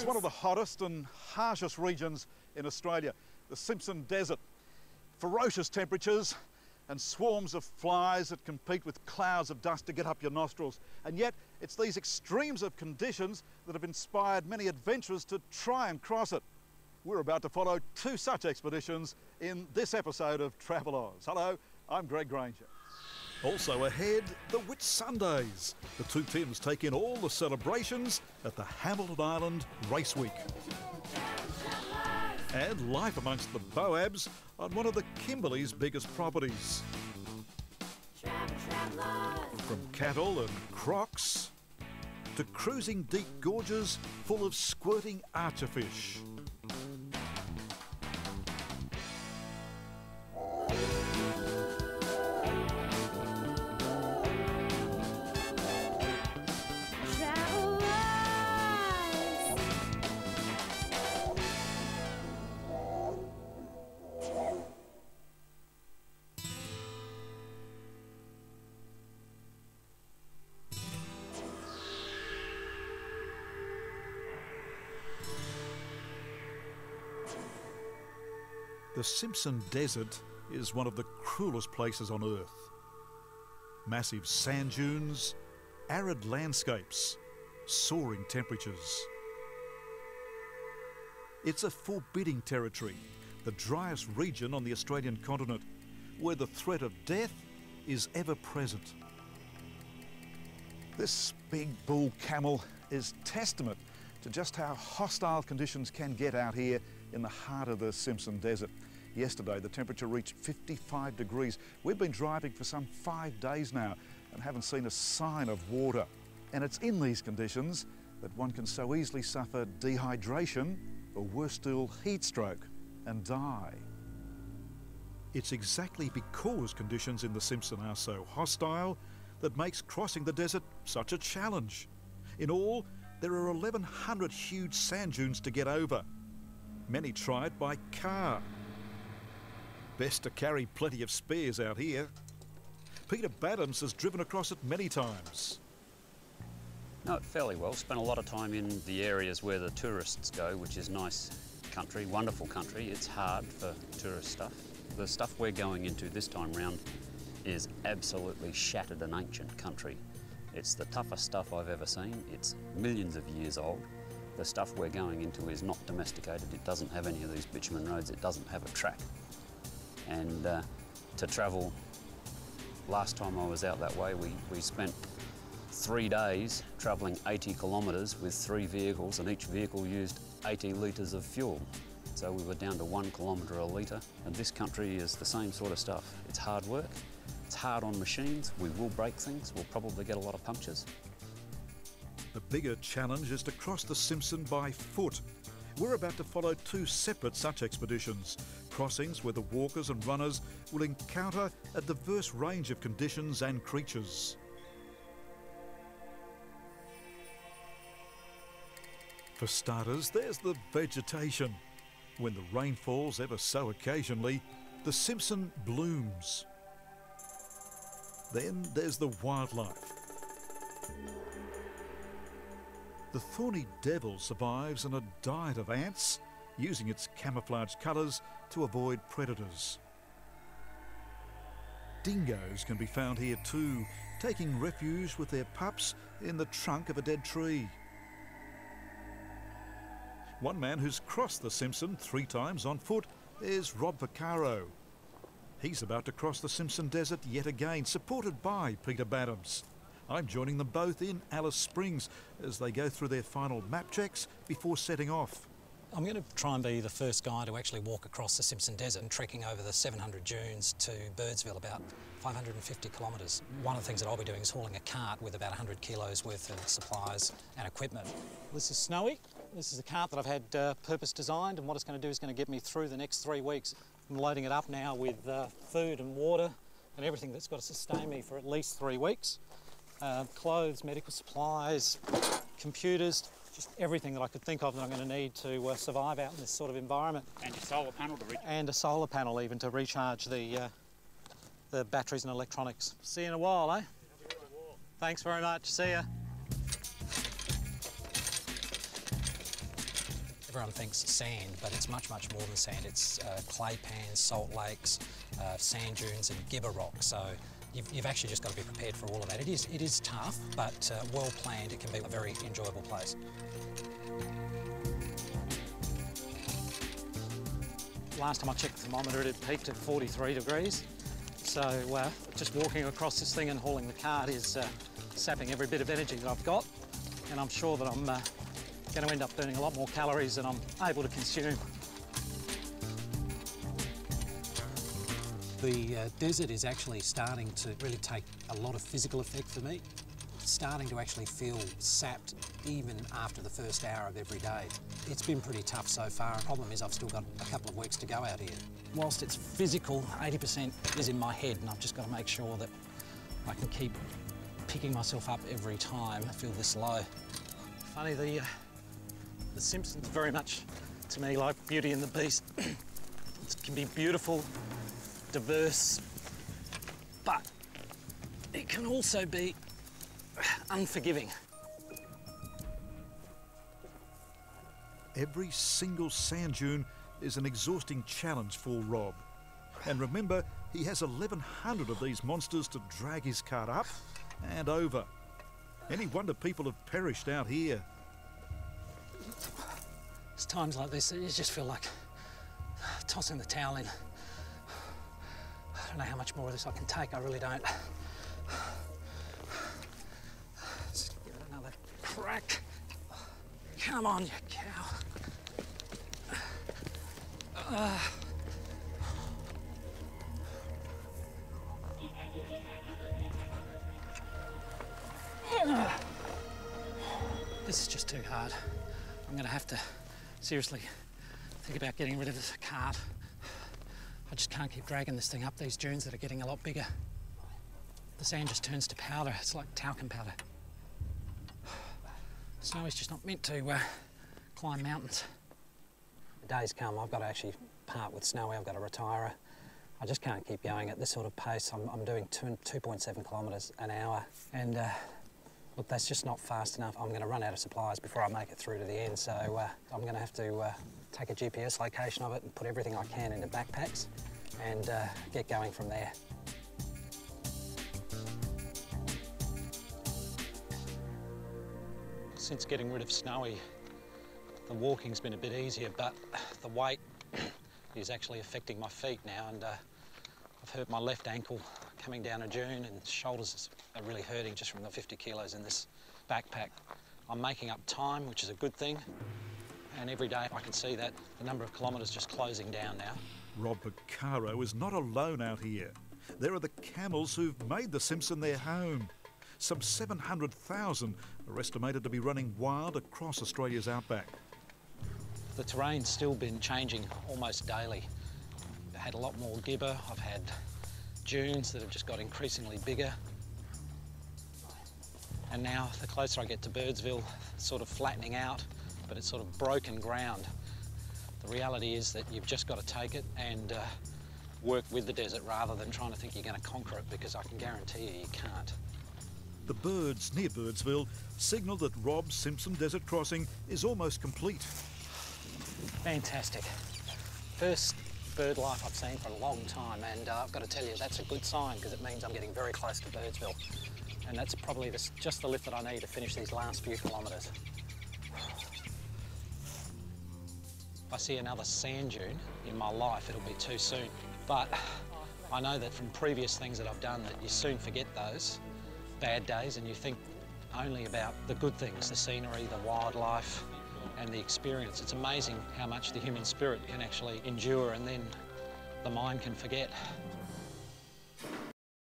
is one of the hottest and harshest regions in Australia, the Simpson Desert. Ferocious temperatures and swarms of flies that compete with clouds of dust to get up your nostrils. And yet it's these extremes of conditions that have inspired many adventurers to try and cross it. We're about to follow two such expeditions in this episode of TravelOz. Hello, I'm Greg Grainger. Also ahead, the Whitsundays. The two teams take in all the celebrations at the Hamilton Island Race Week. And life amongst the Boabs on one of the Kimberley's biggest properties. From cattle and crocs to cruising deep gorges full of squirting archerfish. The Simpson Desert is one of the cruelest places on Earth. Massive sand dunes, arid landscapes, soaring temperatures. It's a forbidding territory, the driest region on the Australian continent, where the threat of death is ever present. This big bull camel is testament to just how hostile conditions can get out here in the heart of the Simpson Desert. Yesterday, the temperature reached 55 degrees. We've been driving for some 5 days now and haven't seen a sign of water. And it's in these conditions that one can so easily suffer dehydration or worse still, heat stroke and die. It's exactly because conditions in the Simpson are so hostile that makes crossing the desert such a challenge. In all, there are 1,100 huge sand dunes to get over. Many try it by car. Best to carry plenty of spares out here. Peter Badams has driven across it many times. Know it fairly well. Spent a lot of time in the areas where the tourists go, which is nice country, wonderful country. It's hard for tourist stuff. The stuff we're going into this time round is absolutely shattered and ancient country. It's the toughest stuff I've ever seen. It's millions of years old. The stuff we're going into is not domesticated. It doesn't have any of these bitumen roads. It doesn't have a track. And to travel, last time I was out that way, we spent 3 days travelling 80 kilometres with 3 vehicles, and each vehicle used 80 litres of fuel. So we were down to 1 kilometre a litre, and this country is the same sort of stuff. It's hard work, it's hard on machines, we will break things, we'll probably get a lot of punctures. The bigger challenge is to cross the Simpson by foot. We're about to follow two separate such expeditions, crossings where the walkers and runners will encounter a diverse range of conditions and creatures. For starters, there's the vegetation. When the rain falls ever so occasionally, the Simpson blooms. Then there's the wildlife. The thorny devil survives on a diet of ants, using its camouflage colours to avoid predators. Dingoes can be found here too, taking refuge with their pups in the trunk of a dead tree. One man who's crossed the Simpson 3 times on foot is Rob Vaccaro. He's about to cross the Simpson Desert yet again, supported by Peter Badams. I'm joining them both in Alice Springs as they go through their final map checks before setting off. I'm going to try and be the first guy to actually walk across the Simpson Desert and trekking over the 700 dunes to Birdsville, about 550 kilometres. One of the things that I'll be doing is hauling a cart with about 100 kilos worth of supplies and equipment. This is Snowy. This is a cart that I've had purpose designed, and what it's going to do is going to get me through the next 3 weeks. I'm loading it up now with food and water and everything that's got to sustain me for at least 3 weeks. Clothes, medical supplies, computers, just everything that I could think of that I'm going to need to survive out in this sort of environment. And your solar panel to recharge. And a solar panel even to recharge the batteries and electronics. See you in a while, eh? Thanks very much. See ya. Everyone thinks sand, but it's much, much more than sand. It's clay pans, salt lakes, sand dunes and gibber rock. So you've actually just got to be prepared for all of that. It is tough, but well planned, it can be a very enjoyable place. Last time I checked the thermometer, it had peaked at 43 degrees. So just walking across this thing and hauling the cart is sapping every bit of energy that I've got. And I'm sure that I'm going to end up burning a lot more calories than I'm able to consume. The desert is actually starting to really take a lot of physical effect for me. Starting to actually feel sapped even after the first hour of every day. It's been pretty tough so far. The problem is I've still got a couple of weeks to go out here. Whilst it's physical, 80% is in my head, and I've just got to make sure that I can keep picking myself up every time I feel this low. Funny, the Simpson's very much, to me, like Beauty and the Beast. It can be beautiful, diverse, but it can also be unforgiving. Every single sand dune is an exhausting challenge for Rob. And remember, he has 1,100 of these monsters to drag his cart up and over. Any wonder people have perished out here. It's times like this that you just feel like tossing the towel in. I don't know how much more of this I can take, I really don't. Let's give it another crack. Come on, you cow. This is just too hard. I'm going to have to seriously think about getting rid of this cart. I just can't keep dragging this thing up these dunes that are getting a lot bigger. The sand just turns to powder. It's like talcum powder. Snow is just not meant to climb mountains. The day's come, I've got to actually part with Snowy. I've got to retire her. I just can't keep going at this sort of pace. I'm doing 2.7 kilometres an hour, and look, that's just not fast enough. I'm going to run out of supplies before I make it through to the end, so I'm going to have to take a GPS location of it and put everything I can into backpacks and get going from there. Since getting rid of Snowy, the walking's been a bit easier, but the weight is actually affecting my feet now, and I've hurt my left ankle coming down a dune, and shoulders are really hurting just from the 50 kilos in this backpack. I'm making up time, which is a good thing, and every day I can see that the number of kilometres just closing down now. Rob Picaro is not alone out here. There are the camels who've made the Simpson their home. Some 700,000 are estimated to be running wild across Australia's outback. The terrain's still been changing almost daily. I've had a lot more gibber, I've had dunes that have just got increasingly bigger. And now, the closer I get to Birdsville, it's sort of flattening out, but it's sort of broken ground. The reality is that you've just got to take it and work with the desert rather than trying to think you're going to conquer it, because I can guarantee you can't. The birds near Birdsville signal that Rob's Simpson Desert Crossing is almost complete. Fantastic. First bird life I've seen for a long time, and I've got to tell you, that's a good sign, because it means I'm getting very close to Birdsville. And that's probably just the lift that I need to finish these last few kilometres. If I see another sand dune in my life, it'll be too soon. But I know that from previous things that I've done that you soon forget those bad days and you think only about the good things, the scenery, the wildlife and the experience. It's amazing how much the human spirit can actually endure, and then the mind can forget.